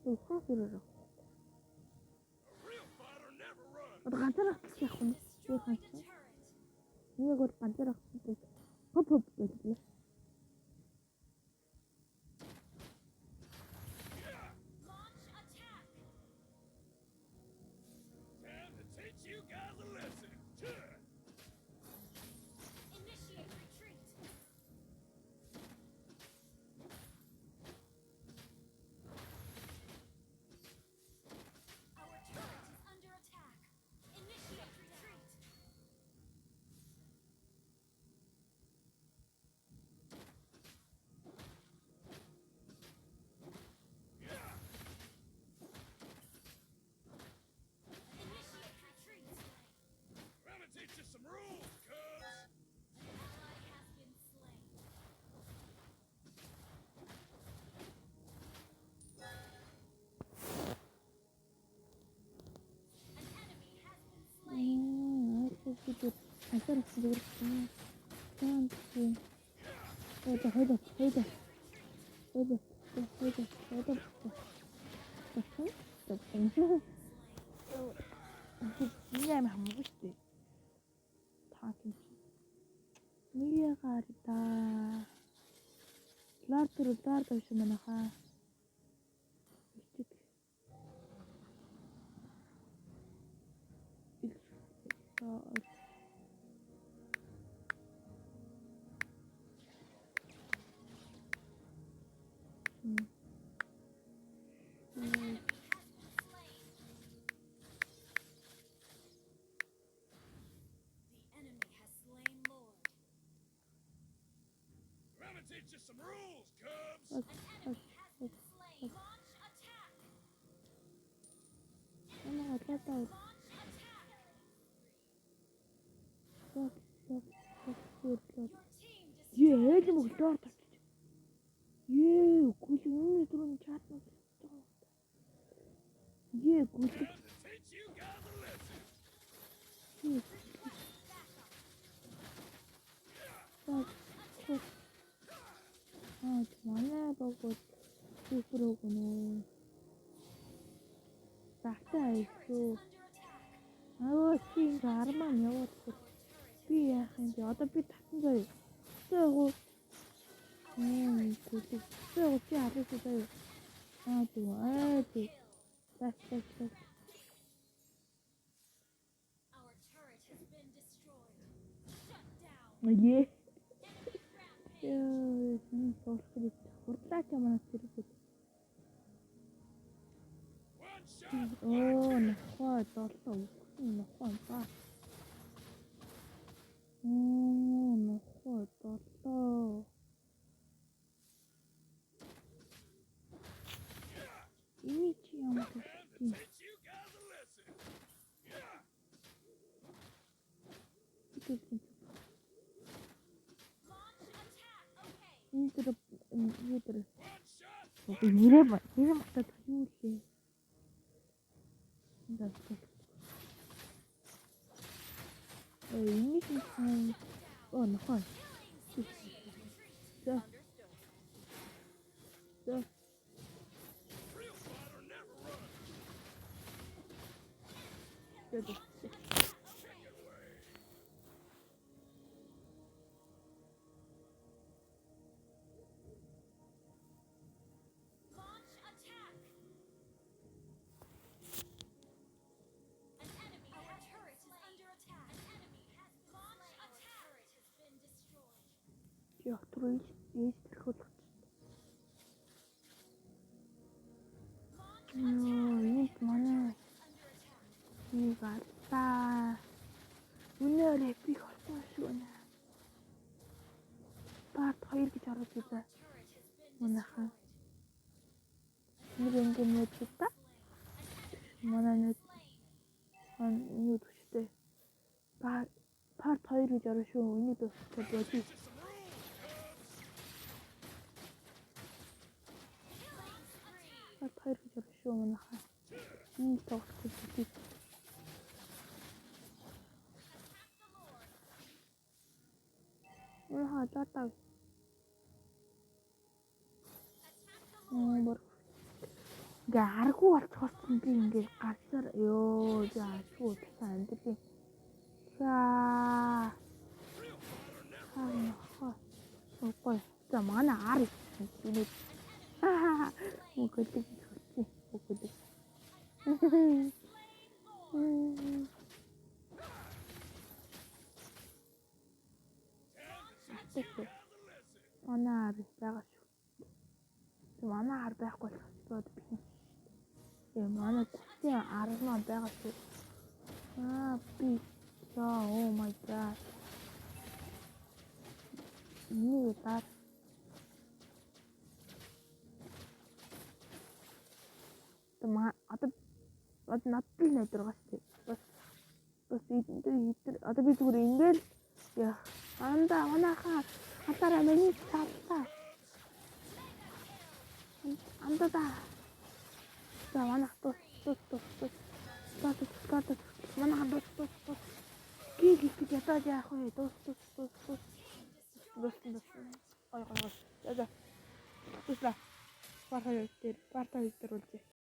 ухаасараа. Ганцаараа яах вэ? Би хаач. Нэг бол ганцаараа хоп гэдэг. Ганцаараа зүгээр юм. Ийм хамаагүй шүү дээ. Тааkin. Мигарита. Лартер шиг манайхаа. Teach you some rules, Cubs. An enemy has been slain. Launch attack. Launch attack. Яаж юм бэ? Гүлэн түрүүн чатна. Гүлэн. Манай богод сүргөнөө. Тагтаа шүү. Чин гармаа яваад би яах юм бэ? Одоо би татсан заяа. Тээгүү. Тээгүү чи харах заяа. Тий. Так. Our turret has been destroyed. Shut down. Хурдлаач манаас зэрэг. Нохой долоо. Нохой ба. Нохой долоо. Ini чи юм бэ? Нэрээ матад юу лээ? Ini нохой. Яг түрүү ээж тэрхүүл. Энэ манай галтаа. Үнээр эпик болсон шүү нэ. Part 2 гэж ороод үзээ. Манайхаа. Нэг ингээнэ та. Манай нэг юу төчтэй. Part 2 гэж ороо шүү. Энийг дуусгах бодъё. Part 2 гэж ороо шүү манайхаа. Энийг тоглох гэж. Дата. Ингээ аргу болчихсон би ингээ гарчаар ёо яашгүй тасан амьдрын. За. Ой. За манай ар ийм. Үгүй үгүй. Манай ар байгаа шүү. Манай ар байхгүй болоход би. Манай төслийн ар маань байгаа шүү. Би. Oh my god. Ini tar. Одоо надад л найдар байгаа шүү дээ. Бас одоо би зүгээр ингээл яа. Манайхаа хатаараа миний цаалтаа. Андаа. За манайх тус. Манайх тус. Гих ятаад яах вэ? Тус. Ой. За. Туслаа. Партай дээр үлдээ.